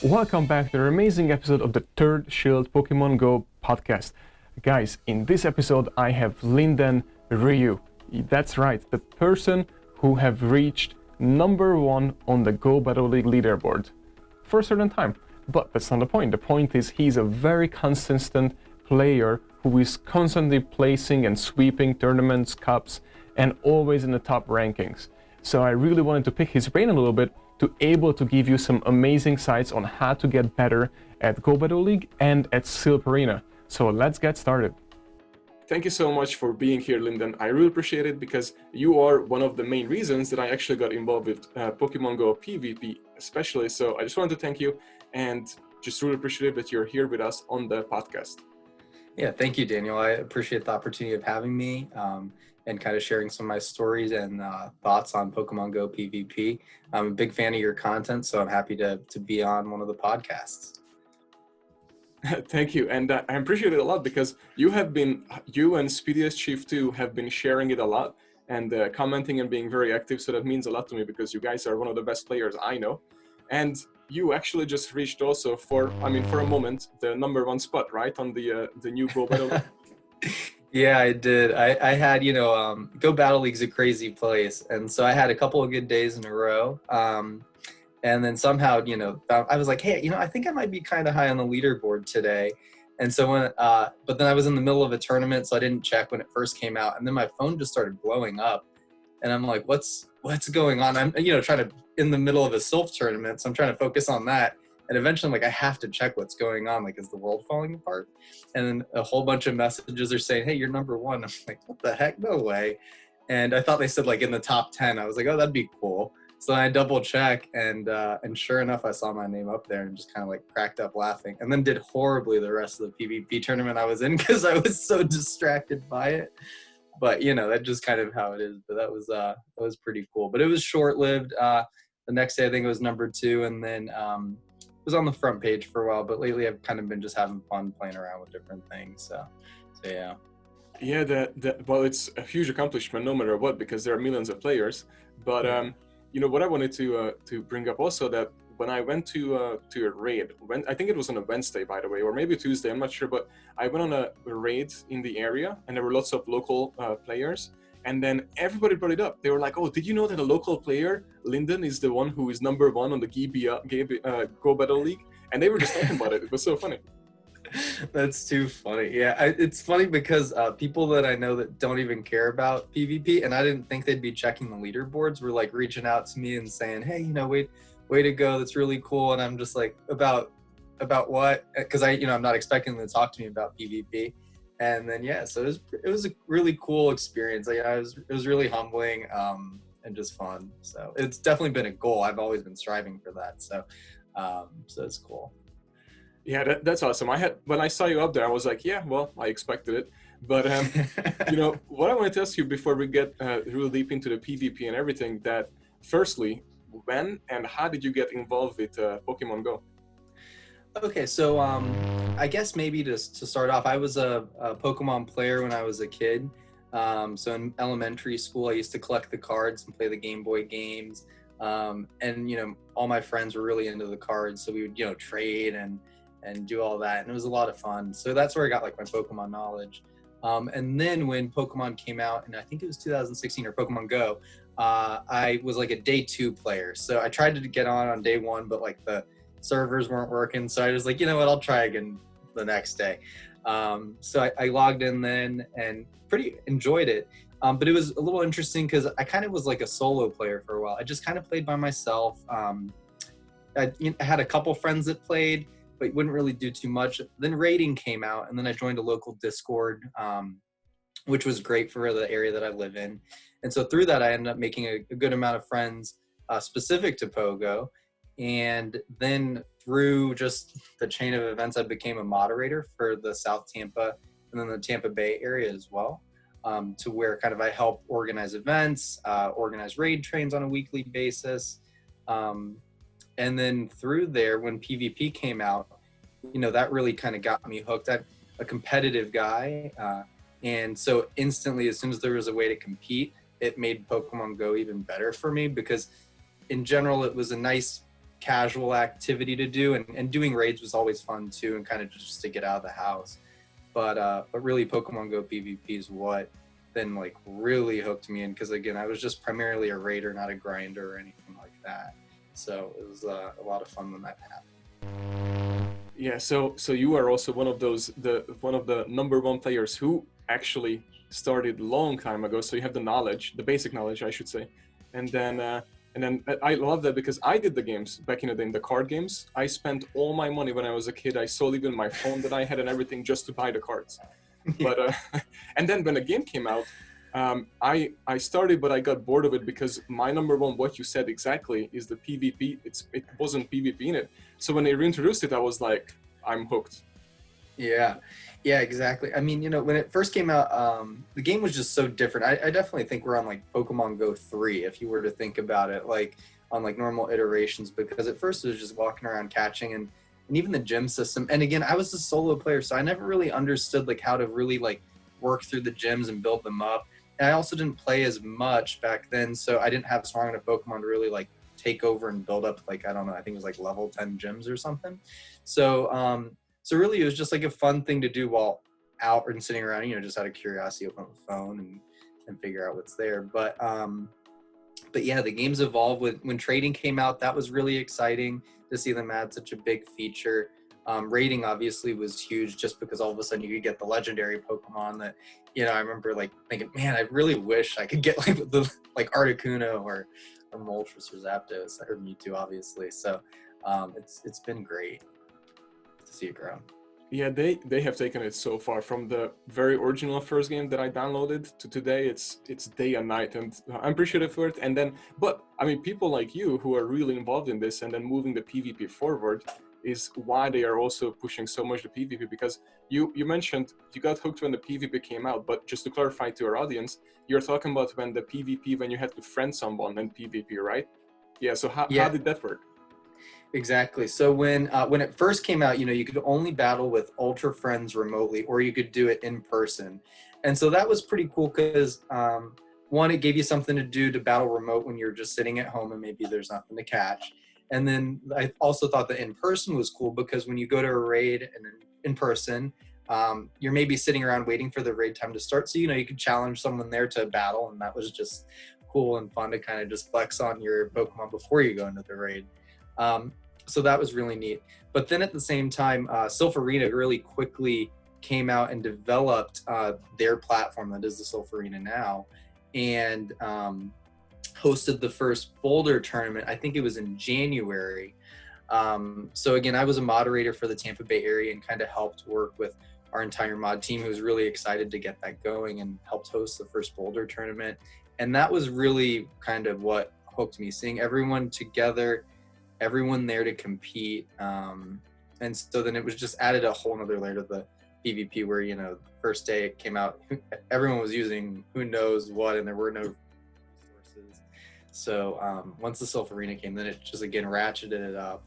Welcome back to an amazing episode of the third Shield Pokemon Go podcast. Guys, in this episode I have Linden Ryu. That's right, the person who have reached #1 on the Go Battle League leaderboard for a certain time. But that's not the point. The point is he's a very consistent player who is constantly placing and sweeping tournaments, cups, and always in the top rankings. So I really wanted to pick his brain a little bit to able to give you some amazing sites on how to get better at Go Battle League and at Silph Arena. So let's get started. Thank you so much for being here, Linden. I really appreciate it because you are one of the main reasons that I actually got involved with Pokemon Go PvP especially. So I just wanted to thank you and just really appreciate that you're here with us on the podcast. Yeah, thank you, Daniel. I appreciate the opportunity of having me and kind of sharing some of my stories and thoughts on Pokemon Go PvP. I'm a big fan of your content, so I'm happy to be on one of the podcasts. Thank you, and I appreciate it a lot because you and Speediest Chief 2 have been sharing it a lot and commenting and being very active, so that means a lot to me because you guys are one of the best players I know. And you actually just reached also for a moment, the #1 spot, right, on the new Go Battle League? Yeah, I did. I had, Go Battle League's a crazy place, and so I had a couple of good days in a row. And then somehow, I was like, hey, I think I might be kind of high on the leaderboard today. And so but then I was in the middle of a tournament, so I didn't check when it first came out. And then my phone just started blowing up. And I'm like, what's going on? I'm, in the middle of a Silph tournament, so I'm trying to focus on that. And eventually I'm like, I have to check what's going on. Like, is the world falling apart? And then a whole bunch of messages are saying, hey, you're #1. I'm like, what the heck? No way. And I thought they said like in the top 10. I was like, oh, that'd be cool. So I double check and sure enough, I saw my name up there and just kind of like cracked up laughing and then did horribly the rest of the PvP tournament I was in because I was so distracted by it. But that's just kind of how it is. But that was pretty cool. But it was short-lived. The next day I think it was #2, and then it was on the front page for a while. But lately I've kind of been just having fun playing around with different things. So yeah. Yeah, well, it's a huge accomplishment no matter what because there are millions of players. But what I wanted to bring up also that when I went to a raid, I think it was on a Wednesday, by the way, or maybe Tuesday, I'm not sure, but I went on a raid in the area and there were lots of local players. And then everybody brought it up. They were like, oh, did you know that a local player, Linden, is the one who is #1 on the Go Battle League? And they were just talking about it. It was so funny. That's too funny. Yeah, it's funny because people that I know that don't even care about PvP, and I didn't think they'd be checking the leaderboards, were like reaching out to me and saying, hey, way to go, that's really cool. And I'm just like, about what? Because I'm not expecting them to talk to me about PvP. And then so it was a really cool experience. Like, it was really humbling and just fun. So it's definitely been a goal. I've always been striving for that. So it's cool. Yeah, that's awesome. When I saw you up there, I was like, yeah, well, I expected it. But what I wanted to ask you before we get real deep into the PvP and everything, that firstly, when and how did you get involved with Pokemon Go? Okay, so I guess maybe to start off, I was a Pokemon player when I was a kid. So in elementary school, I used to collect the cards and play the Game Boy games. And all my friends were really into the cards, so we would trade and do all that, and it was a lot of fun. So that's where I got like my Pokemon knowledge. And then when Pokemon came out, and I think it was 2016 or Pokemon Go, I was like a day 2 player. So I tried to get on day 1, but like the servers weren't working. So I was like, you know what, I'll try again the next day. So I logged in then and pretty enjoyed it. But it was a little interesting because I kind of was like a solo player for a while. I just kind of played by myself. I had a couple friends that played, but wouldn't really do too much. Then raiding came out, and then I joined a local Discord, which was great for the area that I live in. And so through that, I ended up making a good amount of friends specific to POGO. And then through just the chain of events, I became a moderator for the South Tampa and then the Tampa Bay area as well, to where kind of I help organize events, organize raid trains on a weekly basis. And then through there, when PvP came out, that really kind of got me hooked. I'm a competitive guy. And so instantly, as soon as there was a way to compete, it made Pokemon Go even better for me because in general, it was a nice casual activity to do, and doing raids was always fun too, and kind of just to get out of the house. But really Pokemon Go PvP is what then like really hooked me in, because again, I was just primarily a raider, not a grinder or anything like that. So it was a lot of fun when that happened. Yeah, so you are also one of those one of the number one players who actually started long time ago. So you have the knowledge, the basic knowledge, I should say, and then I love that because I did the games back in the day, in the card games. I spent all my money when I was a kid. I sold even my phone that I had and everything just to buy the cards. But and then when the game came out, I started, but I got bored of it because my number one, what you said exactly, is the PvP. It wasn't PvP in it. So when they reintroduced it, I was like, I'm hooked. Yeah, exactly. I mean, when it first came out, the game was just so different. I definitely think we're on like Pokemon Go 3, if you were to think about it, like on like normal iterations, because at first it was just walking around catching, and even the gym system. And again, I was a solo player, so I never really understood like how to really like work through the gyms and build them up. And I also didn't play as much back then, so I didn't have strong enough Pokemon to really like take over and build up, like, I don't know, I think it was like level 10 gyms or something. So really, it was just like a fun thing to do while out and sitting around, just out of curiosity, open up the phone and figure out what's there. But yeah, the games evolved when trading came out. That was really exciting to see them add such a big feature. Rating obviously was huge, just because all of a sudden you could get the legendary Pokemon that, I remember like thinking, man, I really wish I could get like Articuno or Moltres or Zapdos, or Mewtwo, obviously. So it's been great to see it grow. Yeah, they have taken it so far from the very original first game that I downloaded to today. It's day and night, and I'm appreciative for it. And then, but I mean, people like you who are really involved in this and then moving the PvP forward is why they are also pushing so much the PvP, because you mentioned you got hooked when the PvP came out, but just to clarify to our audience, you're talking about when the PvP, when you had to friend someone in PvP, right? Yeah, so how did that work? Exactly. So when it first came out, you could only battle with Ultra Friends remotely, or you could do it in person. And so that was pretty cool because, one, it gave you something to do to battle remote when you're just sitting at home and maybe there's nothing to catch. And then I also thought that in person was cool because when you go to a raid and in person, you're maybe sitting around waiting for the raid time to start. So, you could challenge someone there to battle. And that was just cool and fun to kind of just flex on your Pokemon before you go into the raid. So that was really neat. But then at the same time, Silph Arena really quickly came out and developed their platform that is the Silph Arena now, and hosted the first Boulder tournament. I think it was in January. So again, I was a moderator for the Tampa Bay area and kind of helped work with our entire mod team, who was really excited to get that going, and helped host the first Boulder tournament. And that was really kind of what hooked me, seeing everyone together, everyone there to compete. And so then it was just added a whole nother layer to the PvP where, the first day it came out, everyone was using who knows what, and there were no resources. So once the Silph Arena came, then it just again ratcheted it up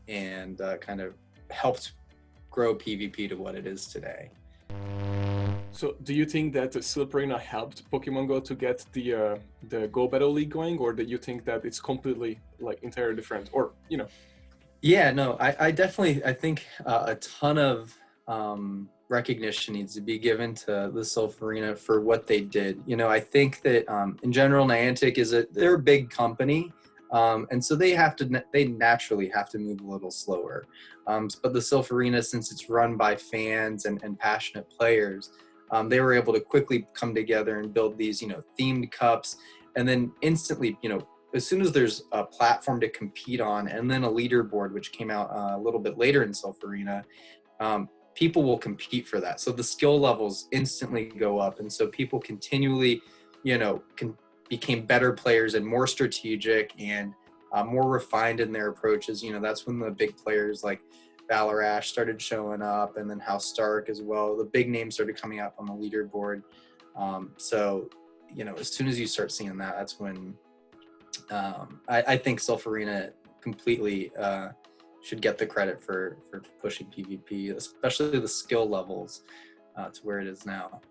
and kind of helped grow PvP to what it is today. So do you think that the Silph Arena helped Pokemon Go to get the Go Battle League going, or do you think that it's completely like entirely different, or Yeah, no, I definitely, I think a ton of recognition needs to be given to the Silph Arena for what they did. I think that in general, Niantic they're a big company, and so they naturally have to move a little slower. But the Silph Arena, since it's run by fans and passionate players, they were able to quickly come together and build these, themed cups, and then instantly, as soon as there's a platform to compete on, and then a leaderboard, which came out a little bit later in Silph Arena, people will compete for that. So the skill levels instantly go up. And so people continually, became better players and more strategic and more refined in their approaches. That's when the big players like Valarash started showing up, and then House Stark as well. The big names started coming up on the leaderboard. So, as soon as you start seeing that, that's when I think Silph Arena completely should get the credit for pushing PvP, especially the skill levels to where it is now.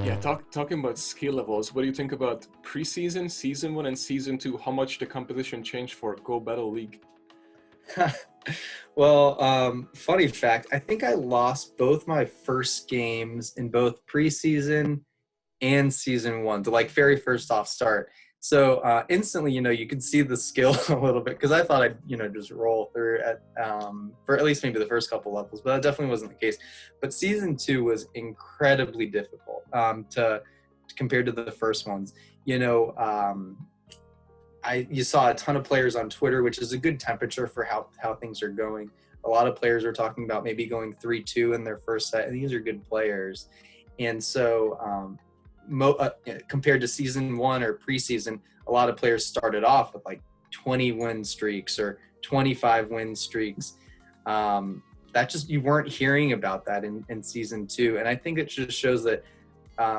Yeah, talking about skill levels, what do you think about preseason, season 1 and season 2? How much the competition changed for Go Battle League? Well, funny fact, I think I lost both my first games in both preseason and season 1, the like very first off start. So instantly, you could see the skill a little bit, because I thought I'd, just roll through at for at least maybe the first couple levels, but that definitely wasn't the case. But season 2 was incredibly difficult to compared to the first ones. You saw a ton of players on Twitter, which is a good temperature for how things are going. A lot of players are talking about maybe going 3-2 in their first set, and these are good players. And so compared to season 1 or preseason, a lot of players started off with like 20 win streaks or 25 win streaks. That just, you weren't hearing about that in season 2. And I think it just shows that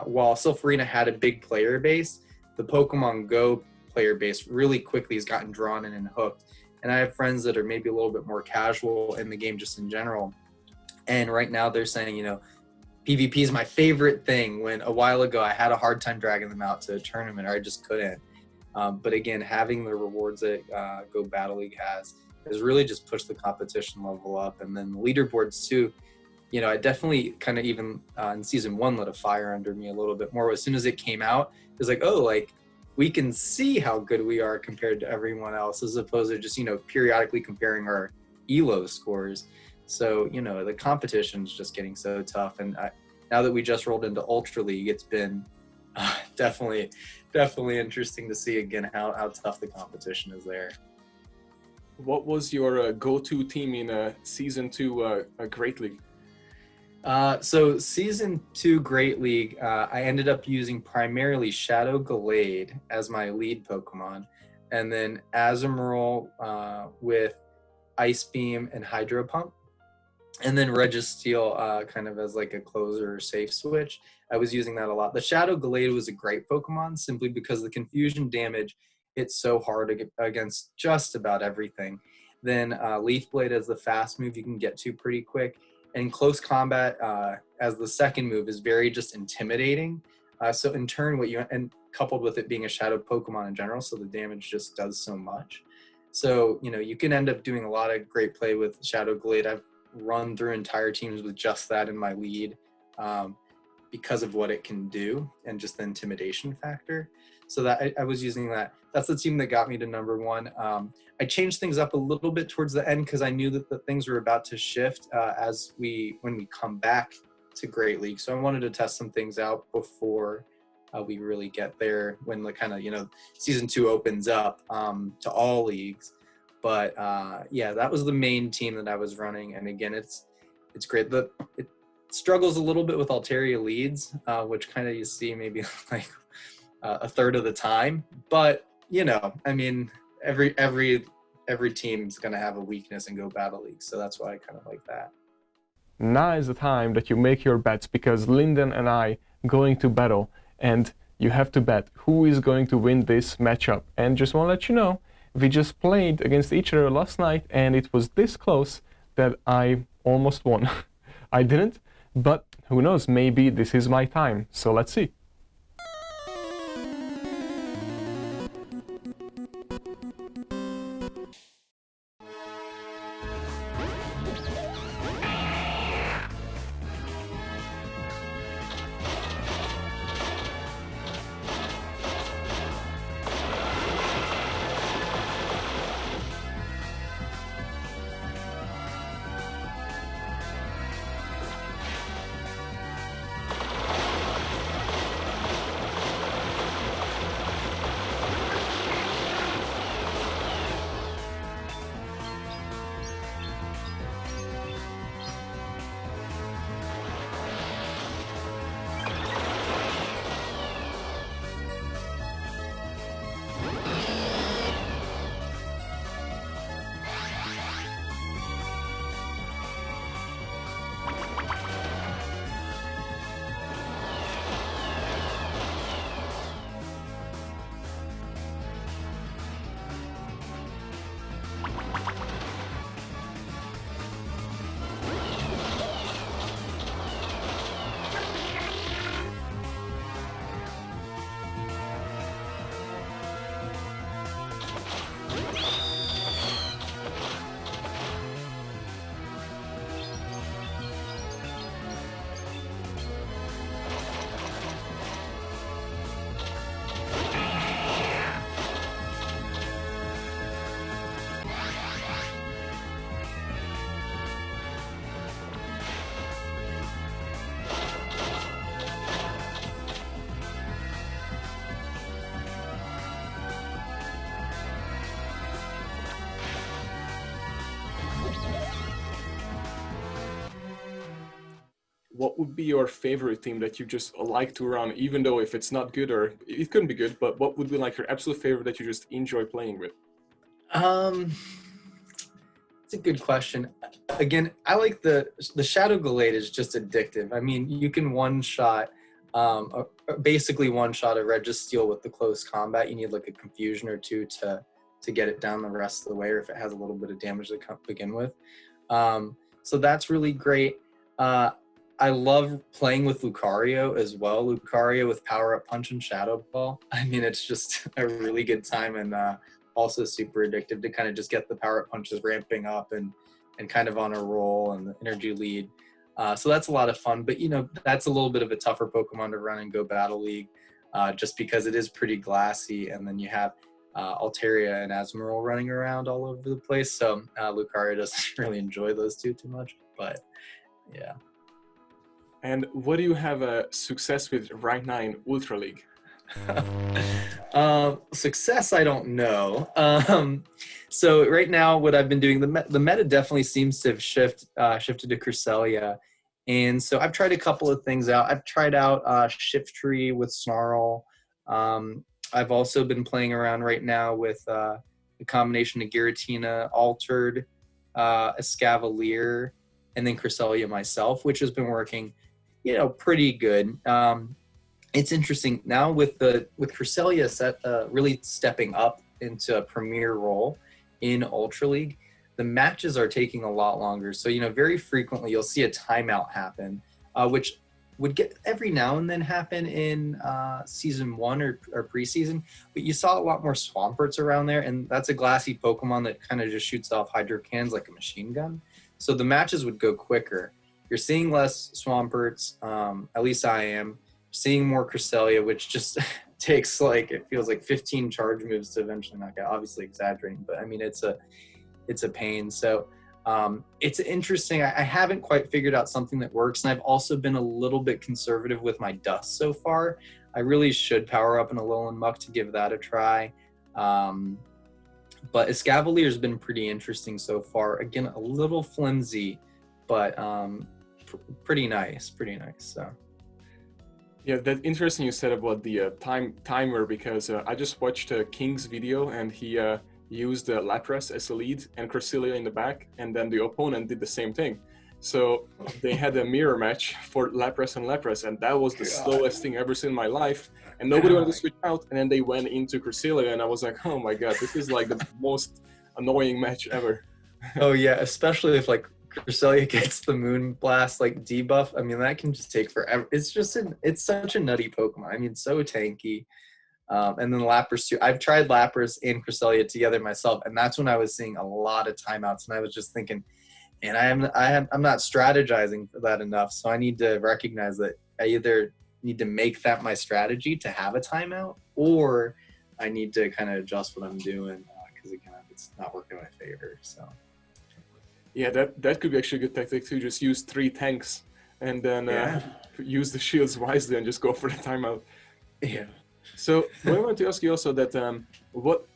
while Silph Arena had a big player base, the Pokemon Go player base really quickly has gotten drawn in and hooked. And I have friends that are maybe a little bit more casual in the game just in general. And right now they're saying, PvP is my favorite thing, when a while ago I had a hard time dragging them out to a tournament, or I just couldn't. But again, having the rewards that Go Battle League has really just pushed the competition level up. And then the leaderboards too, I definitely kind of even in season 1 lit a fire under me a little bit more. As soon as it came out, it was like, oh, like we can see how good we are compared to everyone else, as opposed to just, periodically comparing our ELO scores. So, the competition is just getting so tough. And now that we just rolled into Ultra League, it's been definitely interesting to see again how tough the competition is there. What was your go-to team in season 2 Great League? So season 2 Great League, I ended up using primarily Shadow Glade as my lead Pokemon, and then Azumarill with Ice Beam and Hydro Pump. And then Registeel kind of as like a closer safe switch. I was using that a lot. The Shadow Glade was a great Pokemon simply because the confusion damage hits so hard against just about everything. Then Leaf Blade as the fast move you can get to pretty quick. And Close Combat as the second move is very just intimidating. So in turn, and coupled with it being a Shadow Pokemon in general, so the damage just does so much. So, you can end up doing a lot of great play with Shadow Glade. I've run through entire teams with just that in my lead because of what it can do and just the intimidation factor. So that I was using that. That's the team that got me to number 1. I changed things up a little bit towards the end because I knew that the things were about to shift when we come back to Great League. So I wanted to test some things out before we really get there, when the kind of, season 2 opens up to all leagues. But yeah, that was the main team that I was running. And again, it's great. It struggles a little bit with Altaria leads, which kind of you see maybe like a third of the time. But, every team's going to have a weakness in Go Battle League. So that's why I kind of like that. Now is the time that you make your bets, because Linden and I going to battle, and you have to bet who is going to win this matchup. And just want to let you know, we just played against each other last night, and it was this close that I almost won. I didn't, but who knows, maybe this is my time. So let's see. what would be your favorite team that you just like to run, even though if it's not good or it couldn't be good, but what would be like your absolute favorite that you just enjoy playing with? It's a good question. Again, I like the Shadow Glade is just addictive. I mean, you can one-shot, basically one-shot a Registeel with the close combat. You need like a Confusion or two to get it down the rest of the way, or if it has a little bit of damage to begin with. So that's really great. I love playing with Lucario as well. Lucario with Power Up Punch and Shadow Ball. I mean, it's just a really good time, and also super addictive to kind of just get the Power Up Punches ramping up and kind of on a roll and the energy lead. So that's a lot of fun. But, you know, that's a little bit of a tougher Pokemon to run in Go Battle League, just because it is pretty glassy, and then you have Altaria and Azumarill running around all over the place. So Lucario doesn't really enjoy those two too much, but yeah. And what do you have success with right now in Ultra League? Success, I don't know. So right now, what I've been doing, the meta definitely seems to have shifted to Cresselia, and so I've tried a couple of things out. I've tried out Shift Tree with Snarl. I've also been playing around right now with a combination of Giratina, Altered, Escavalier, and then Cresselia myself, which has been working, you know, pretty good. It's interesting now with Cresselia really stepping up into a premier role in Ultra League. The matches are taking a lot longer. So, you know, very frequently you'll see a timeout happen, which would get every now and then happen in season 1 or preseason. But you saw a lot more Swamperts around there, and that's a glassy Pokemon that kind of just shoots off Hydro Cannons like a machine gun. So the matches would go quicker. You're seeing less Swamperts, at least I am. Seeing more Cresselia, which just takes it feels like 15 charge moves to eventually knock out. Obviously exaggerating, but I mean it's a pain. So it's interesting. I haven't quite figured out something that works, and I've also been a little bit conservative with my Dust so far. I really should power up an Alolan Muck to give that a try. But Escavalier has been pretty interesting so far. Again, a little flimsy, but pretty nice. So. Yeah, that's interesting you said about the timer, because I just watched King's video, and he used Lapras as a lead and Cresselia in the back, and then the opponent did the same thing. So they had a mirror match for Lapras and Lapras, and that was the slowest thing I've ever seen in my life. And nobody wanted to switch out, and then they went into Cresselia, and I was like, oh my god, this is like the most annoying match ever. Oh yeah, especially if like Cresselia gets the Moon Blast debuff. I mean, that can just take forever. It's such a nutty Pokemon. I mean, so tanky. And then Lapras too. I've tried Lapras and Cresselia together myself, and that's when I was seeing a lot of timeouts, and I was just thinking, and I'm not strategizing for that enough. So I need to recognize that I either need to make that my strategy to have a timeout, or I need to kind of adjust what I'm doing, because again, it's not working in my favor. So. Yeah, that could be actually a good tactic to just use 3 tanks and then use the shields wisely and just go for the timeout. Yeah. So what I want to ask you also that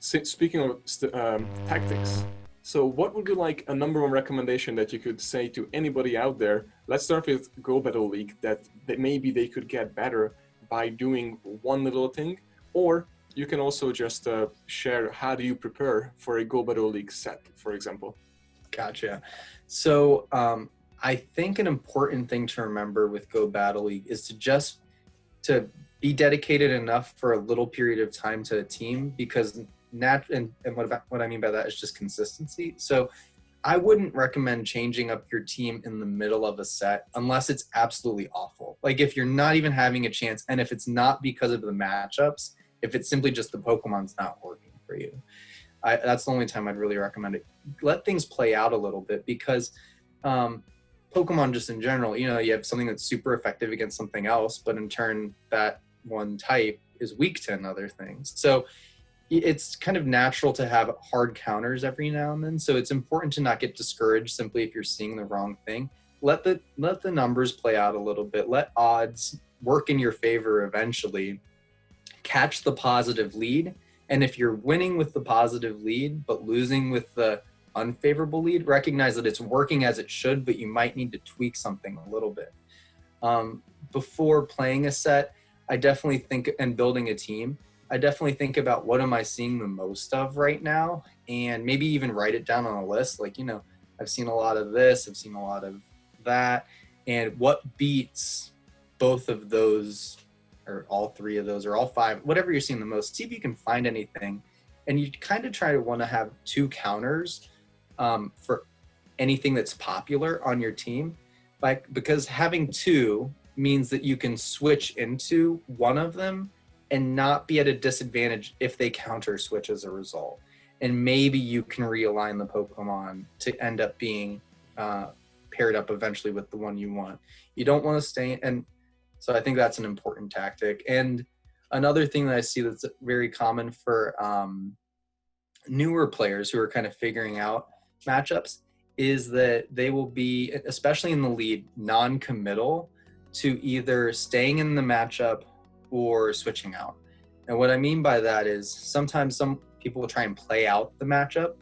speaking of tactics, so what would be like a number 1 recommendation that you could say to anybody out there? Let's start with Go Battle League, that maybe they could get better by doing one little thing, or you can also just share how do you prepare for a Go Battle League set, for example. Gotcha. So I think an important thing to remember with Go Battle League is to be dedicated enough for a little period of time to a team, because and what I mean by that is just consistency. So I wouldn't recommend changing up your team in the middle of a set unless it's absolutely awful. Like if you're not even having a chance, and if it's not because of the matchups, if it's simply just the Pokemon's not working for you. That's the only time I'd really recommend it. Let things play out a little bit, because Pokemon just in general, you know, you have something that's super effective against something else, but in turn that one type is weak to another things. So it's kind of natural to have hard counters every now and then. So it's important to not get discouraged simply if you're seeing the wrong thing. Let the numbers play out a little bit. Let odds work in your favor eventually. Catch the positive lead. And if you're winning with the positive lead, but losing with the unfavorable lead, recognize that it's working as it should, but you might need to tweak something a little bit. Before playing a set, I definitely think, and building a team, I definitely think about what am I seeing the most of right now, and maybe even write it down on a list. Like, I've seen a lot of this, I've seen a lot of that, and what beats both of those, or all three of those, or all five, whatever you're seeing the most. See if you can find anything, and you kind of try to want to have two counters for anything that's popular on your team, because having two means that you can switch into one of them and not be at a disadvantage if they counter switch as a result. And maybe you can realign the Pokemon to end up being paired up eventually with the one you want. You don't want to stay, and so I think that's an important tactic. And another thing that I see that's very common for newer players who are kind of figuring out matchups is that they will be, especially in the lead, non-committal to either staying in the matchup or switching out. And what I mean by that is sometimes some people will try and play out the matchup,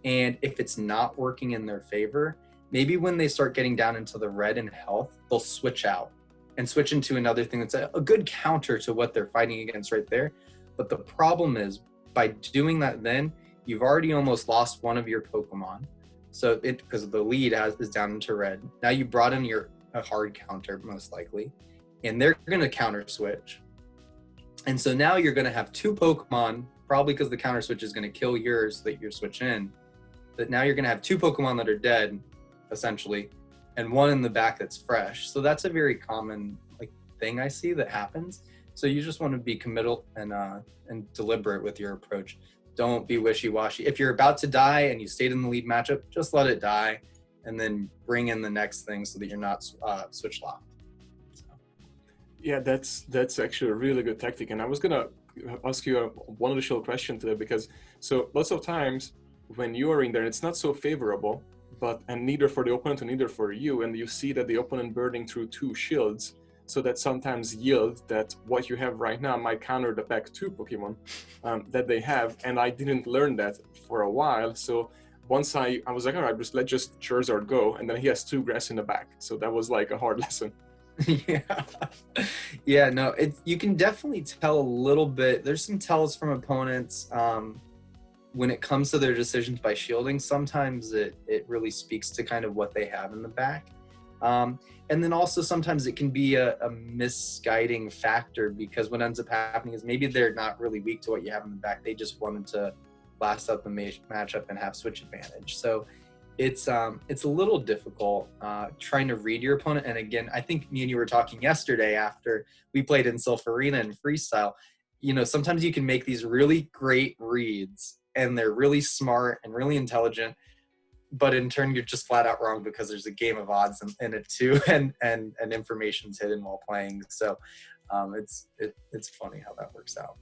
and if it's not working in their favor, maybe when they start getting down into the red and health, they'll switch out and switch into another thing that's a good counter to what they're fighting against right there. But the problem is, by doing that, then you've already almost lost one of your Pokemon. So because the lead is down into red. Now you brought in a hard counter, most likely, and they're going to counter switch. And so now you're going to have two Pokemon, probably because the counter switch is going to kill yours that you're switching in. But now you're going to have two Pokemon that are dead, essentially, and one in the back that's fresh. So that's a very common thing I see that happens. So you just want to be committal and deliberate with your approach. Don't be wishy-washy. If you're about to die and you stayed in the lead matchup, just let it die and then bring in the next thing so that you're not switch locked. So. Yeah, that's actually a really good tactic. And I was gonna ask you one additional question today, because so lots of times when you are in there, it's not so favorable, and neither for the opponent and neither for you, and you see that the opponent burning through two shields, so that sometimes yield that what you have right now might counter the back two Pokemon that they have. And I didn't learn that for a while. So once I was like, all right, let's just Charizard go. And then he has two grass in the back. So that was like a hard lesson. Yeah, no, you can definitely tell a little bit. There's some tells from opponents when it comes to their decisions by shielding. Sometimes it really speaks to kind of what they have in the back. And then also sometimes it can be a misguiding factor, because what ends up happening is maybe they're not really weak to what you have in the back. They just wanted to last out the matchup and have switch advantage. So it's a little difficult trying to read your opponent. And again, I think me and you were talking yesterday after we played in Silph Arena and freestyle. Sometimes you can make these really great reads and they're really smart and really intelligent, but in turn you're just flat out wrong because there's a game of odds in it too, and information's hidden while playing. So it's funny how that works out.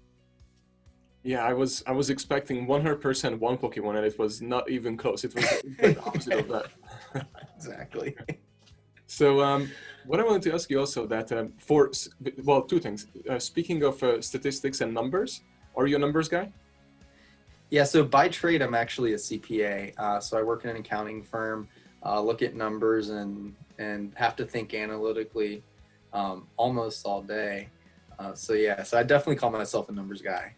Yeah, I was expecting 100% one Pokemon, and it was not even close. It was the opposite of that. Exactly. So what I wanted to ask you also that two things. Speaking of statistics and numbers, are you a numbers guy? Yeah, so by trade, I'm actually a CPA. So I work in an accounting firm, look at numbers and have to think analytically almost all day. So I definitely call myself a numbers guy.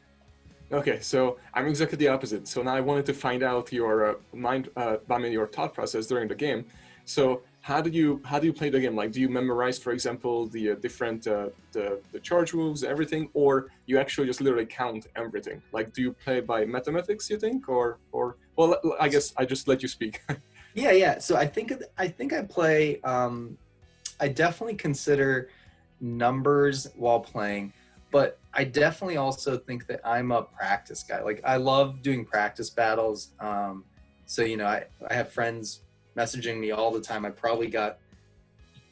Okay, so I'm exactly the opposite. So now I wanted to find out your your thought process during the game. So how do you play the game? Like, do you memorize, for example, the different the charge moves, everything, or you actually just literally count everything? Like, do you play by mathematics, you think, or well, I guess I just let you speak. Yeah. So I think I play. I definitely consider numbers while playing, but I definitely also think that I'm a practice guy. Like, I love doing practice battles. So I have friends messaging me all the time. I probably got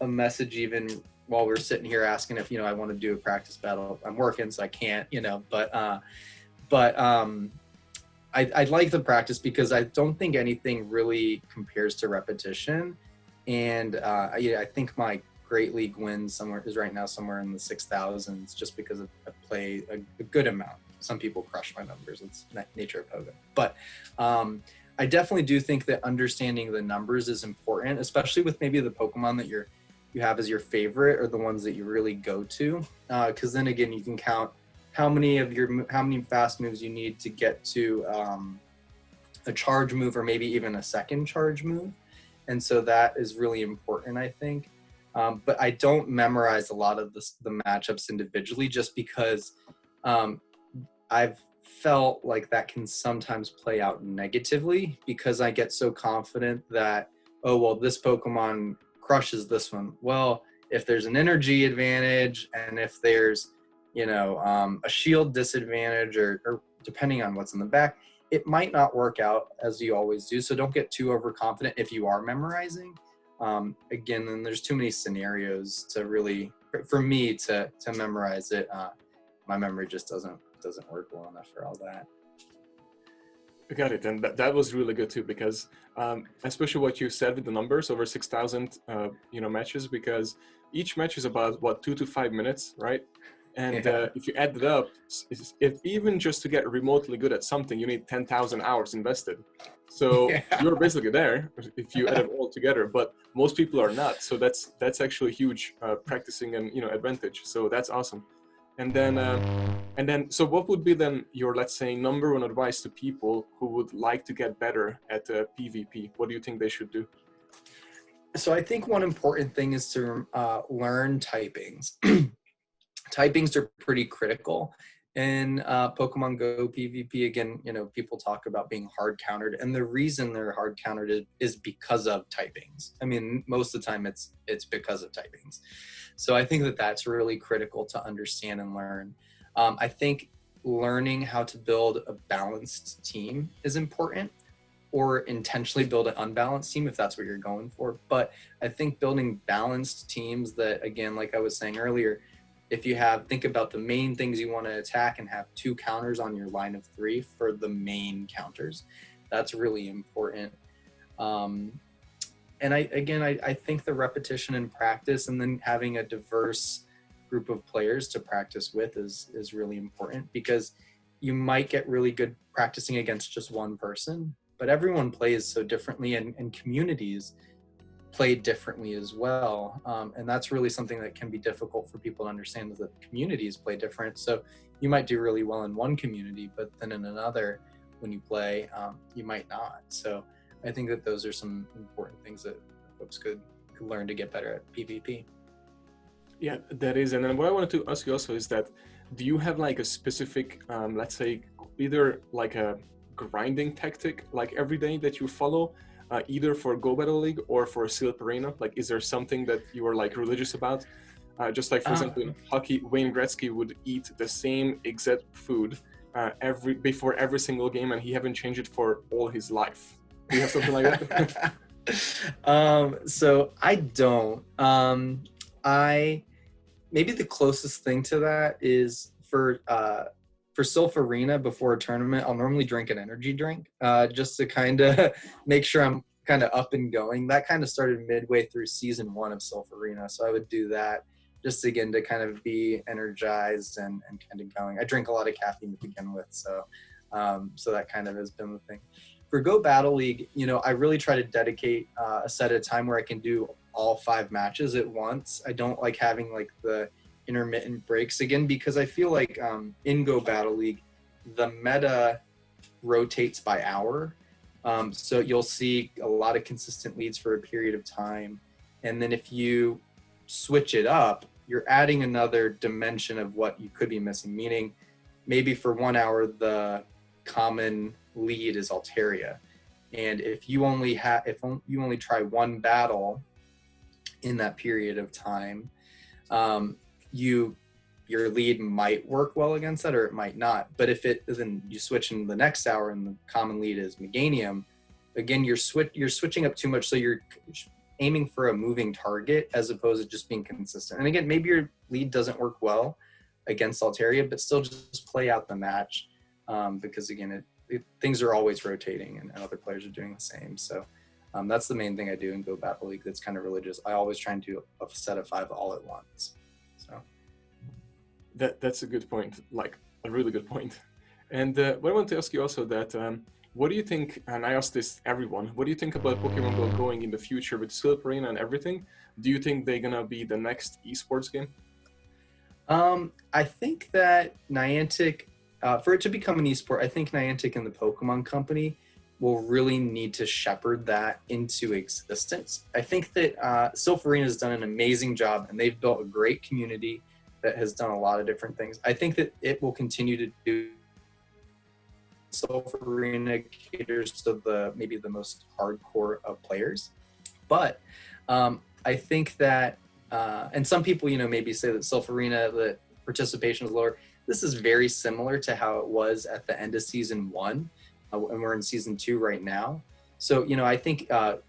a message even while we were sitting here asking if I want to do a practice battle. I'm working, so I can't. But I like the practice because I don't think anything really compares to repetition. And I think my Great League wins is right now somewhere in the 6,000s, just because I play a good amount. Some people crush my numbers. It's nature of POGO. But I definitely do think that understanding the numbers is important, especially with maybe the Pokemon that you're you have as your favorite are the ones that you really go to, because then again you can count how many fast moves you need to get to a charge move or maybe even a second charge move, and so that is really important, I think. But I don't memorize a lot of the matchups individually, just because I've felt like that can sometimes play out negatively, because I get so confident that, oh, well, this Pokemon crushes this one. Well, if there's an energy advantage and if there's, a shield disadvantage or depending on what's in the back, it might not work out as you always do. So don't get too overconfident if you are memorizing. Again, then there's too many scenarios to really, for me to memorize it. My memory just doesn't work well enough for all that. I got it, and that was really good too, because especially what you said with the numbers, over 6,000 matches, because each match is about 2 to 5 minutes, right? And if you add it up, if even just to get remotely good at something, you need 10,000 hours invested. So you're basically there if you add it all together, but most people are not. So that's actually a huge practicing and advantage. So that's awesome. And then, so what would be then your, let's say, number one advice to people who would like to get better at PvP? What do you think they should do? So I think one important thing is to learn typings. Typings are pretty critical in Pokemon Go PvP. Again, people talk about being hard countered, and the reason they're hard countered is because of typings. I mean, most of the time it's because of typings. So I think that that's really critical to understand and learn. I think learning how to build a balanced team is important, or intentionally build an unbalanced team if that's what you're going for. But I think building balanced teams that, again, like I was saying earlier, if you think about the main things you want to attack and have 2 counters on your line of 3 for the main counters, that's really important. And I think the repetition and practice, and then having a diverse group of players to practice with is really important, because you might get really good practicing against just one person, but everyone plays so differently, and communities play differently as well. And that's really something that can be difficult for people to understand, is that communities play different. So you might do really well in one community, but then in another, when you play, you might not. So I think that those are some important things that folks could learn to get better at PvP. Yeah, that is. And then what I wanted to ask you also is that, do you have like a specific, let's say, either like a grinding tactic like every day that you follow, either for Go Battle League or for Silph Arena? Like, is there something that you are like religious about? Just like, for example, in hockey, Wayne Gretzky would eat the same exact food before every single game, and he haven't changed it for all his life. Do you have something like that? So I don't. Maybe the closest thing to that is for Silph Arena before a tournament, I'll normally drink an energy drink just to kind of make sure I'm kind of up and going. That kind of started midway through season 1 of Silph Arena, so I would do that just again to kind of be energized and kind of going. I drink a lot of caffeine to begin with, so that kind of has been the thing. For Go Battle League, I really try to dedicate a set of time where I can do all 5 matches at once. I don't like having like the intermittent breaks again, because I feel like in Go Battle League, the meta rotates by hour. So you'll see a lot of consistent leads for a period of time. And then if you switch it up, you're adding another dimension of what you could be missing, meaning maybe for 1 hour, the common lead is Altaria. And if you only try one battle in that period of time, your lead might work well against that, or it might not. But if then you switch in the next hour and the common lead is Meganium, again, you're switching up too much, so you're aiming for a moving target as opposed to just being consistent. And again, maybe your lead doesn't work well against Altaria, but still just play out the match, because again, things are always rotating, and other players are doing the same. So that's the main thing I do in Go Battle League that's kind of religious. I always try and do a set of 5 all at once. So that's a good point, like a really good point. And what I want to ask you also that what do you think, and I ask this everyone, what do you think about Pokemon Go going in the future with Silph Arena and everything? Do you think they're gonna be the next esports game? I think that Niantic, for it to become an esport, I think Niantic and the Pokemon Company will really need to shepherd that into existence. I think that Silph Arena has done an amazing job, and they've built a great community that has done a lot of different things. I think that it will continue to do. Silph Arena caters to maybe the most hardcore of players, but I think that, and some people, maybe say that Silph Arena, the participation is lower. This is very similar to how it was at the end of season 1, and we're in season 2 right now. So, I think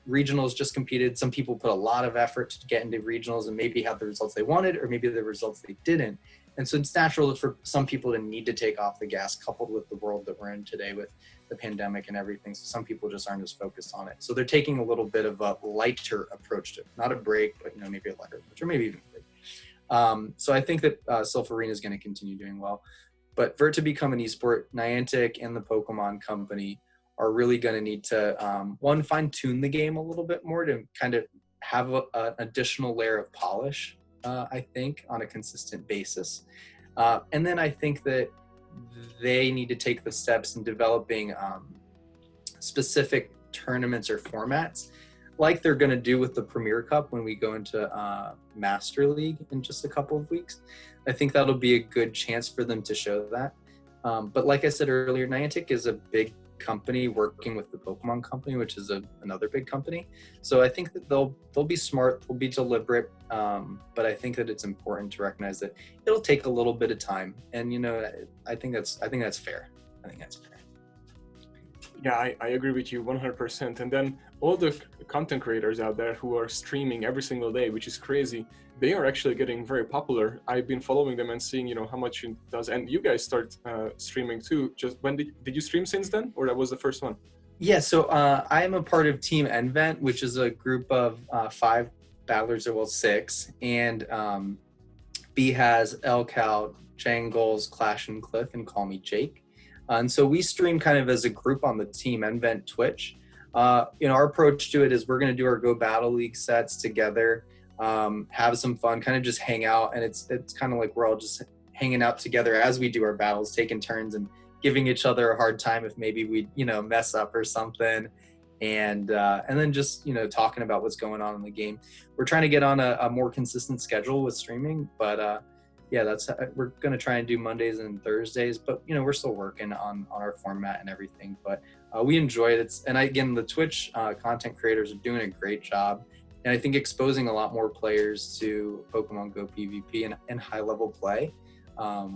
regionals just competed. Some people put a lot of effort to get into regionals and maybe have the results they wanted, or maybe the results they didn't. And so it's natural for some people to need to take off the gas, coupled with the world that we're in today with the pandemic and everything. So some people just aren't as focused on it. So they're taking a little bit of a lighter approach to it. Not a break, but maybe a lighter approach, or maybe even a break. So I think that Silph Arena is going to continue doing well. But for it to become an esport, Niantic and the Pokemon Company are really going to need to, one, fine-tune the game a little bit more to kind of have an additional layer of polish, I think, on a consistent basis. And then I think that they need to take the steps in developing specific tournaments or formats, like they're going to do with the Premier Cup when we go into Master League in just a couple of weeks. I think that'll be a good chance for them to show that. But like I said earlier, Niantic is a big company working with the Pokemon Company, which is another big company. So I think that they'll be smart, they'll be deliberate, but I think that it's important to recognize that it'll take a little bit of time. And I think that's fair. I think that's fair. Yeah, I agree with you 100%. And then all the content creators out there who are streaming every single day, which is crazy, they are actually getting very popular. I've been following them and seeing, how much it does. And you guys start streaming too. Just when did you stream since then, or that was the first one? Yeah, so I am a part of Team Nvent, which is a group of 5 battlers, or 6, and B has Elcal, Jangles, Clash and Cliff, and Call Me Jake. And so we stream kind of as a group on the Team Nvent Twitch. Our approach to it is we're going to do our Go Battle League sets together, have some fun, kind of just hang out, and it's kind of like we're all just hanging out together as we do our battles, taking turns and giving each other a hard time if maybe we mess up or something, and then just talking about what's going on in the game. We're trying to get on a more consistent schedule with streaming, but yeah, we're going to try and do Mondays and Thursdays, but we're still working on our format and everything, but we enjoy it. And again, the Twitch content creators are doing a great job, and I think exposing a lot more players to Pokemon Go PvP and high level play,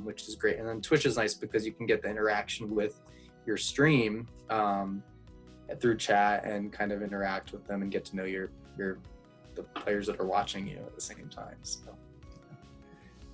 which is great. And then Twitch is nice because you can get the interaction with your stream through chat and kind of interact with them and get to know the players that are watching you at the same time. So.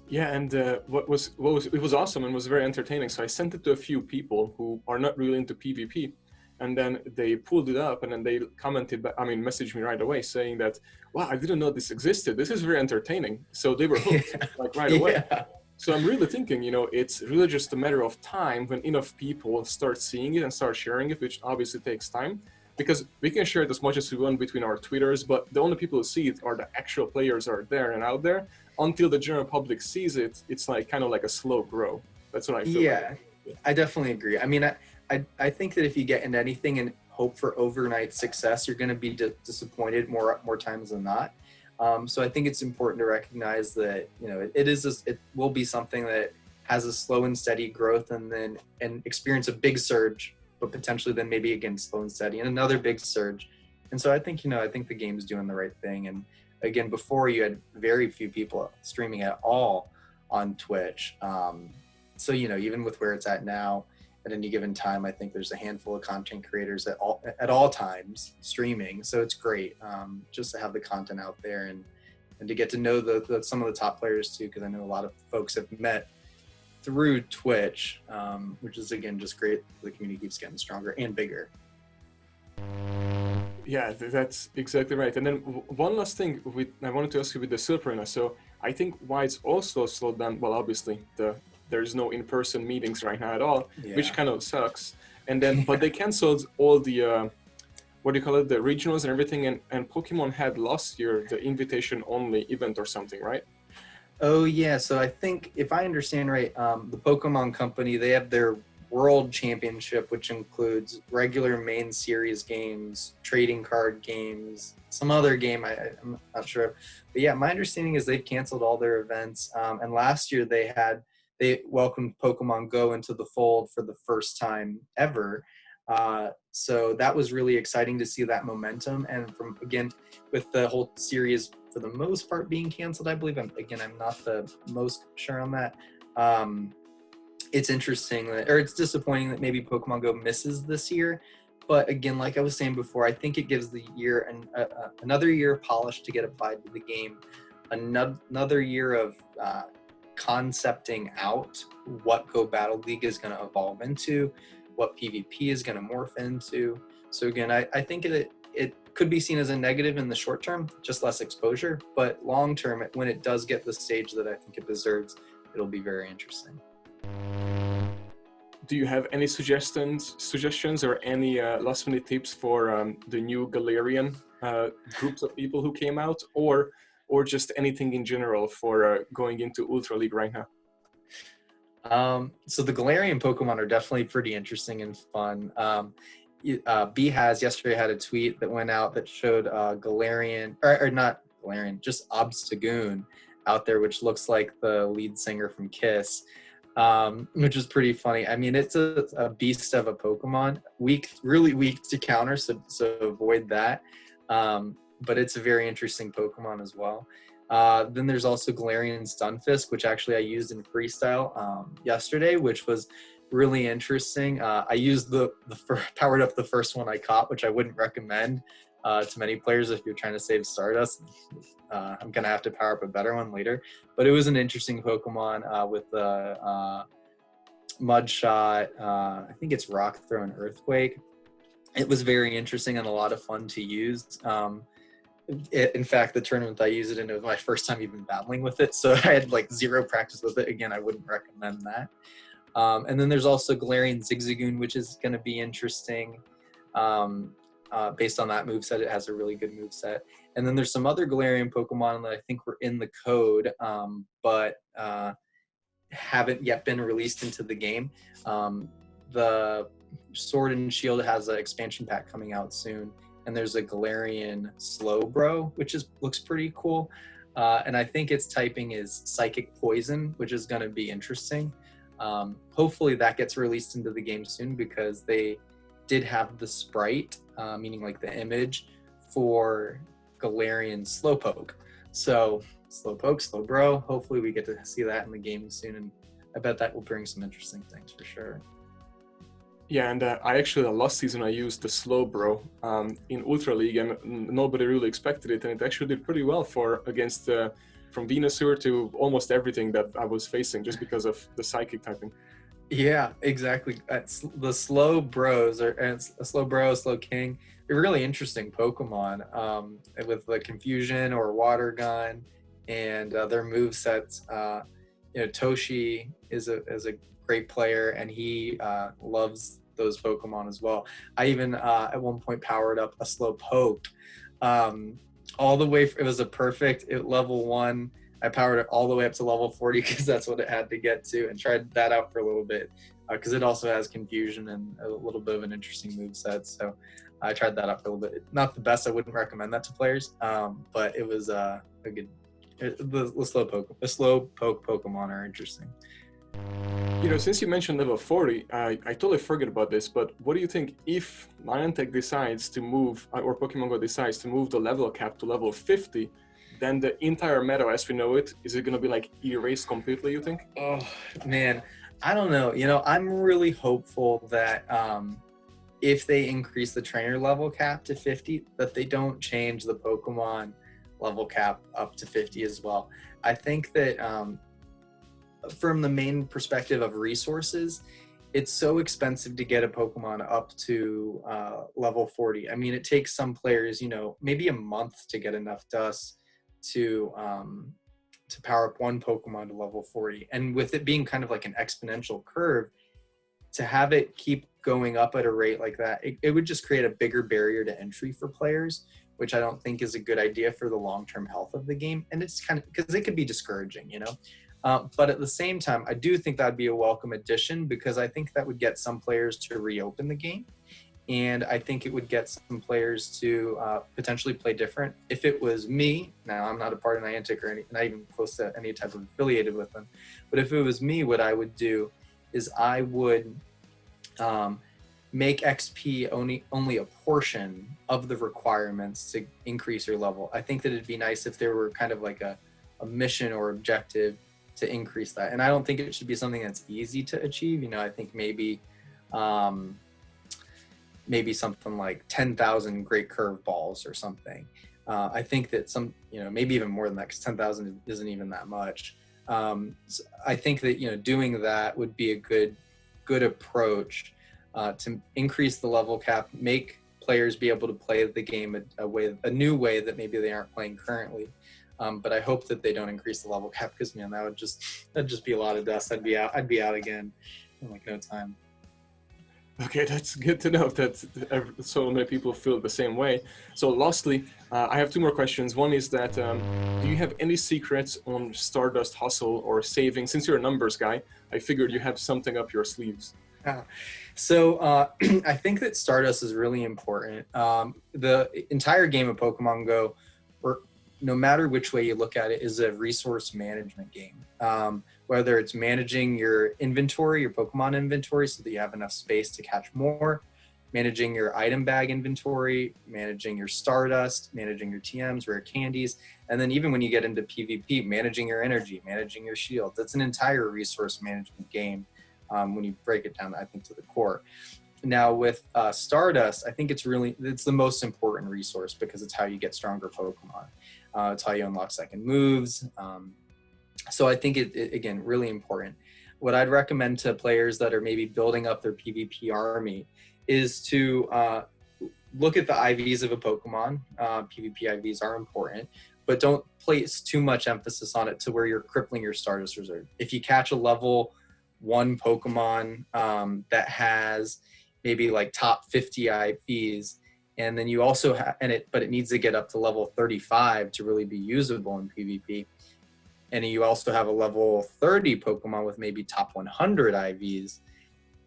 Yeah, and it was awesome and was very entertaining. So I sent it to a few people who are not really into PvP, and then they pulled it up and then they commented, messaged me right away saying that, wow, I didn't know this existed. This is very entertaining. So they were hooked right away. Yeah. So I'm really thinking, it's really just a matter of time when enough people start seeing it and start sharing it, which obviously takes time, because we can share it as much as we want between our Twitters, but the only people who see it are the actual players are there and out there. Until the general public sees it, it's kind of like a slow grow. That's what I feel. Yeah, I definitely agree. I think that if you get into anything and hope for overnight success, you're going to be disappointed more times than not. So I think it's important to recognize that it will be something that has a slow and steady growth, and experience a big surge, but potentially then maybe again slow and steady and another big surge. And so I think the game's doing the right thing. And again, before you had very few people streaming at all on Twitch. So even with where it's at now, at any given time, I think there's a handful of content creators at all times streaming. So it's great just to have the content out there and to get to know some of the top players too, because I know a lot of folks have met through Twitch, which is again just great. The community keeps getting stronger and bigger. Yeah, that's exactly right. And then one last thing I wanted to ask you with the Silph Arena. So I think why it's also slowed down, well, obviously there's no in-person meetings right now at all, which kind of sucks. and then but they canceled all the what do you call it, the regionals and everything, and Pokemon had last year the invitation only event or something, right? Oh yeah, so I think if I understand right, the Pokemon Company, they have their World Championship, which includes regular main series games, trading card games, some other game I'm not sure. But yeah, my understanding is they've canceled all their events. And last year they welcomed Pokemon Go into the fold for the first time ever. So that was really exciting to see that momentum. And from again, with the whole series for the most part being canceled, I believe. I'm not the most sure on that. It's interesting or it's disappointing that maybe Pokemon Go misses this year. But again, like I was saying before, I think it gives the year another year of polish to get applied to the game, another year of concepting out what Go Battle League is going to evolve into, what PvP is going to morph into. So again, I think it could be seen as a negative in the short term, just less exposure, but long term, when it does get the stage that I think it deserves, it'll be very interesting. Do you have any suggestions or any last minute tips for the new Galarian groups of people who came out, or just anything in general for going into Ultra League right now? So the Galarian Pokemon are definitely pretty interesting and fun. Yesterday had a tweet that went out that showed Galarian, or not Galarian, just Obstagoon out there, which looks like the lead singer from Kiss, which is pretty funny. I mean, it's a beast of a Pokemon, really weak to counter, so avoid that. But it's a very interesting Pokemon as well. Then there's also Galarian Stunfisk, which actually I used in freestyle yesterday, which was really interesting. I used powered up the first one I caught, which I wouldn't recommend to many players if you're trying to save Stardust. I'm gonna have to power up a better one later, but it was an interesting Pokemon with the Mud Shot. I think it's Rock Throw and Earthquake. It was very interesting and a lot of fun to use. In fact, the tournament I used it in, it was my first time even battling with it, so I had like zero practice with it. Again, I wouldn't recommend that. And then there's also Galarian Zigzagoon, which is going to be interesting. Based on that moveset, it has a really good moveset. And then there's some other Galarian Pokemon that I think were in the code, but haven't yet been released into the game. The Sword and Shield has an expansion pack coming out soon. And there's a Galarian Slowbro, which looks pretty cool. And I think its typing is Psychic Poison, which is going to be interesting. Hopefully that gets released into the game soon, because they did have the sprite, meaning like the image, for Galarian Slowpoke. So Slowpoke, Slowbro, hopefully we get to see that in the game soon. And I bet that will bring some interesting things for sure. Yeah, and I actually, last season I used the Slowbro in Ultra League, and nobody really expected it, and it actually did pretty well against from Venusaur to almost everything that I was facing, just because of the Psychic typing. Yeah, exactly. The Slowbros, a Slowbro, Slowking, they're really interesting Pokemon with the Confusion or Water Gun and their movesets. Toshi is a great player, and he loves those Pokemon as well. I even at one point powered up a Slowpoke all the way. It was a perfect level 1. I powered it all the way up to level 40 because that's what it had to get to, and tried that out for a little bit because it also has Confusion and a little bit of an interesting moveset. So I tried that out for a little bit. Not the best. I wouldn't recommend that to players, but it was a good. The Slowpoke Pokemon are interesting. Since you mentioned level 40, I totally forgot about this, but what do you think if Niantic decides to move, or Pokemon Go decides to move the level cap to level 50, then the entire meta as we know it, is it going to be like erased completely, you think? Oh, man. I don't know. I'm really hopeful that if they increase the trainer level cap to 50, that they don't change the Pokemon level cap up to 50 as well. I think that from the main perspective of resources, it's so expensive to get a Pokemon up to level 40. I mean, it takes some players, maybe a month to get enough dust to power up one Pokemon to level 40. And with it being kind of like an exponential curve, to have it keep going up at a rate like that, it would just create a bigger barrier to entry for players, which I don't think is a good idea for the long-term health of the game. And it's kind of, because it could be discouraging, you know. But at the same time, I do think that'd be a welcome addition, because I think that would get some players to reopen the game. And I think it would get some players to potentially play different. If it was me, now I'm not a part of Niantic or not even close to any type of affiliated with them, but if it was me, what I would do is I would make XP only a portion of the requirements to increase your level. I think that it'd be nice if there were kind of like a mission or objective to increase that. And I don't think it should be something that's easy to achieve. You know, I think maybe something like 10,000 great curve balls or something. I think that some, you know, maybe even more than that, because 10,000 isn't even that much. So I think that, you know, doing that would be a good approach to increase the level cap, make players be able to play the game a new way that maybe they aren't playing currently. But I hope that they don't increase the level cap, because, man, that'd just be a lot of dust. I'd be out again in like no time. Okay, that's good to know that so many people feel the same way. So lastly, I have two more questions. One is that, do you have any secrets on Stardust hustle or saving? Since you're a numbers guy, I figured you have something up your sleeves. So I think that Stardust is really important. The entire game of Pokemon Go, or no matter which way you look at it, is a resource management game. Whether it's managing your inventory, your Pokemon inventory, so that you have enough space to catch more, managing your item bag inventory, managing your Stardust, managing your TMs, rare candies, and then even when you get into PvP, managing your energy, managing your shield. That's an entire resource management game when you break it down, I think, to the core. Now with Stardust, I think it's the most important resource, because it's how you get stronger Pokemon. It's how you unlock second moves. So I think it again, really important. What I'd recommend to players that are maybe building up their PvP army is to look at the IVs of a Pokemon. PvP IVs are important, but don't place too much emphasis on it to where you're crippling your Stardust reserve. If you catch a level 1 Pokemon that has maybe like top 50 IVs, and then you also but it needs to get up to level 35 to really be usable in PvP. And you also have a level 30 Pokemon with maybe top 100 IVs.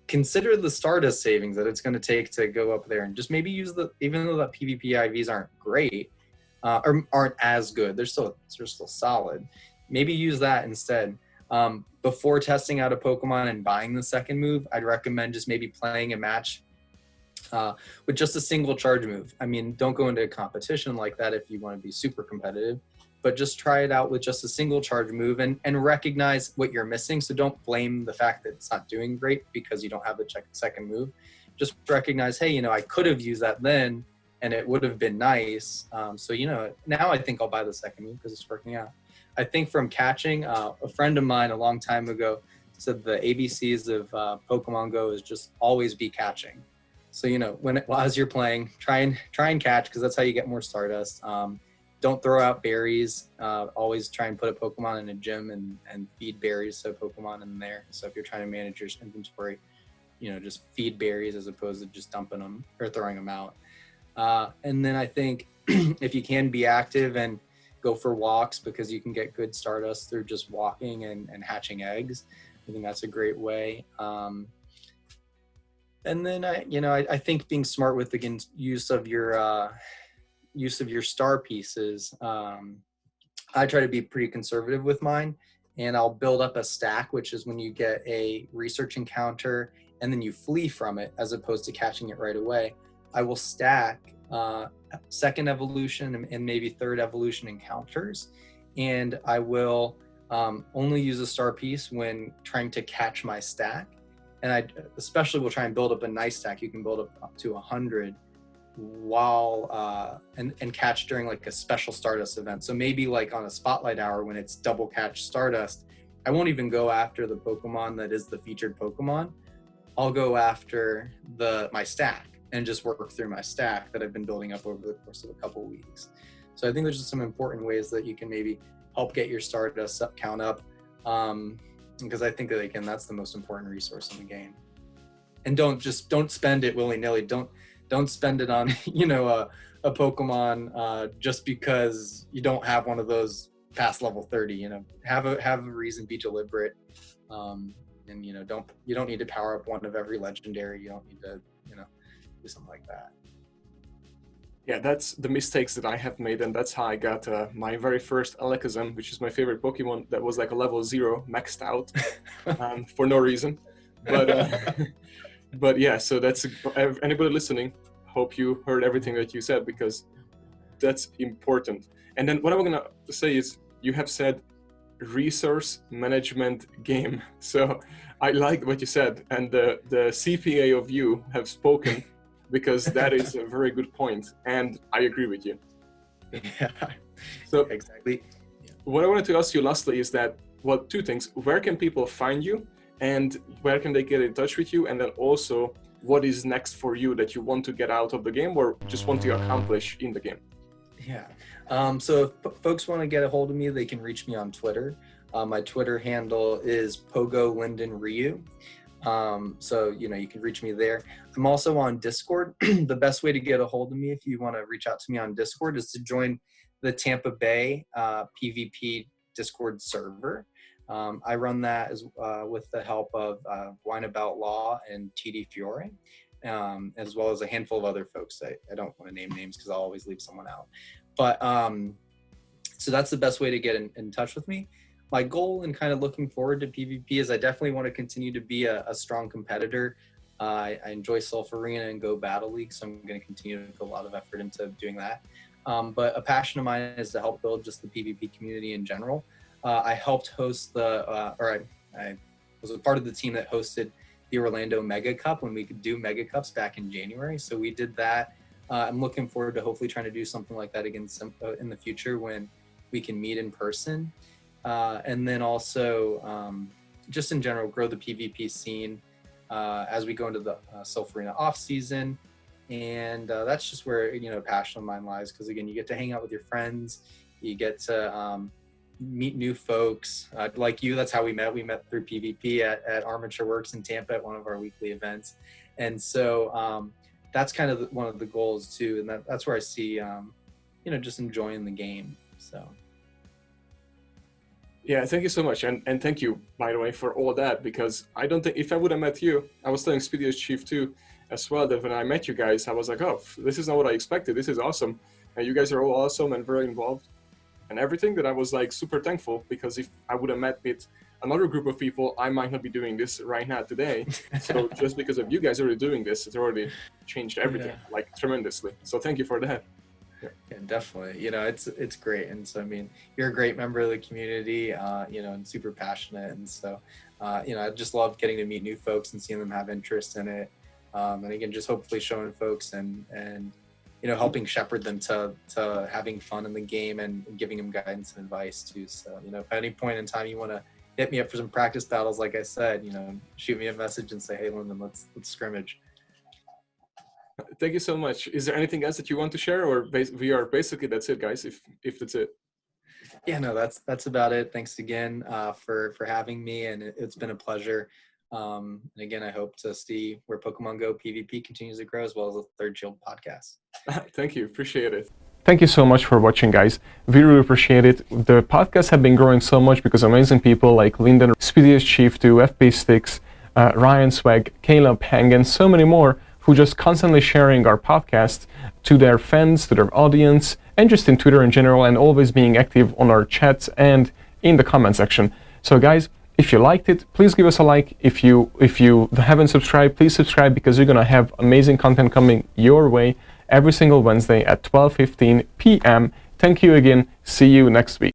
Consider the Stardust savings that it's going to take to go up there, and just maybe use even though the PvP IVs aren't great, or aren't as good, they're still solid. Maybe use that instead. Before testing out a Pokemon and buying the second move, I'd recommend just maybe playing a match with just a single charge move. I mean, don't go into a competition like that if you want to be super competitive, but just try it out with just a single charge move and recognize what you're missing. So don't blame the fact that it's not doing great because you don't have the second move. Just recognize, hey, you know, I could have used that then and it would have been nice. So, you know, now I think I'll buy the second move because it's working out. I think from catching, a friend of mine a long time ago said the ABCs of Pokemon Go is just always be catching. So, you know, as you're playing, try and catch, because that's how you get more Stardust. Don't throw out berries. Always try and put a Pokemon in a gym and feed berries to Pokemon in there. So if you're trying to manage your inventory, you know, just feed berries as opposed to just dumping them or throwing them out. And then I think if you can be active and go for walks, because you can get good Stardust through just walking and hatching eggs. I think that's a great way. And then I think being smart with the use of your star pieces. I try to be pretty conservative with mine, and I'll build up a stack, which is when you get a research encounter and then you flee from it as opposed to catching it right away. I will stack second evolution and maybe third evolution encounters, and I will only use a star piece when trying to catch my stack. And I especially will try and build up a nice stack. You can build up to 100 while and catch during like a special Stardust event. So maybe like on a spotlight hour when it's double catch Stardust, I won't even go after the Pokemon that is the featured Pokemon. I'll go after my stack and just work through my stack that I've been building up over the course of a couple weeks. So I think there's just some important ways that you can maybe help get your Stardust count up, because I think that, again, that's the most important resource in the game. and don't spend it willy-nilly. Don't spend it on a Pokemon just because you don't have one of those past level 30. Have a reason, be deliberate, and you don't need to power up one of every legendary. You don't need to do something like that. Yeah, that's the mistakes that I have made, and that's how I got my very first Alakazam, which is my favorite Pokemon, that was like a level 0, maxed out, for no reason. But but yeah, so that's anybody listening. Hope you heard everything that you said, because that's important. And then what I'm gonna say is, you have said resource management game. So I like what you said, and the CPA of you have spoken. Because that is a very good point, and I agree with you. Yeah, so exactly. What I wanted to ask you lastly is that, well, two things. Where can people find you, and where can they get in touch with you? And then also, what is next for you that you want to get out of the game or just want to accomplish in the game? Yeah. So if folks want to get a hold of me, they can reach me on Twitter. My Twitter handle is POGO Linden Ryu. So, you can reach me there. I'm also on Discord. The best way to get a hold of me, if you want to reach out to me on Discord, is to join the Tampa Bay PvP Discord server. I run that with the help of Wine About Law and TD Fiore, as well as a handful of other folks. I don't want to name names because I'll always leave someone out. But so that's the best way to get in touch with me. My goal and kind of looking forward to PvP is I definitely want to continue to be a strong competitor. I enjoy Silph Arena and Go Battle League, so I'm going to continue to put a lot of effort into doing that. But a passion of mine is to help build just the PvP community in general. I helped host I was a part of the team that hosted the Orlando Mega Cup when we could do Mega Cups back in January. So we did that. I'm looking forward to hopefully trying to do something like that again in the future when we can meet in person. And then also, just in general, grow the PvP scene as we go into the Silph Arena off season. And that's just where, passion of mine lies. Because again, you get to hang out with your friends, you get to meet new folks like you. That's how we met. We met through PvP at Armature Works in Tampa at one of our weekly events. And so that's kind of one of the goals too. And that's where I see, just enjoying the game. So. Yeah, thank you so much. And thank you, by the way, for all that, because I don't think, if I would have met you, I was telling Speedy's Chief too, as well, that when I met you guys, I was like, oh, this is not what I expected. This is awesome. And you guys are all awesome and very involved and everything, that I was like super thankful, because if I would have met with another group of people, I might not be doing this right now today. So just because of you guys already doing this, it's already changed everything, like tremendously. So thank you for that. Yeah, definitely. It's great. And so, I mean, you're a great member of the community, and super passionate. And so, I just love getting to meet new folks and seeing them have interest in it. And again, just hopefully showing folks and helping shepherd them to having fun in the game and giving them guidance and advice too. So, if at any point in time you want to hit me up for some practice battles, like I said, shoot me a message and say, hey, Linden, let's scrimmage. Thank you so much. Is there anything else that you want to share, or basically that's it, guys? If that's it. Yeah, no, that's about it. Thanks again for having me, and it's been a pleasure. And again, I hope to see where Pokemon Go PvP continues to grow, as well as the Third Shield podcast. Thank you. Appreciate it. Thank you so much for watching, guys. We really appreciate it. The podcasts have been growing so much because amazing people like Linden, Speedy's Chief 2, FP Sticks, Ryan Swag, Caleb Hang, and so many more, who just constantly sharing our podcast to their fans, to their audience, and just in Twitter in general, and always being active on our chats and in the comment section. So guys, if you liked it, please give us a like. If you haven't subscribed, please subscribe, because we're gonna have amazing content coming your way every single Wednesday at 12:15 p.m. Thank you again. See you next week.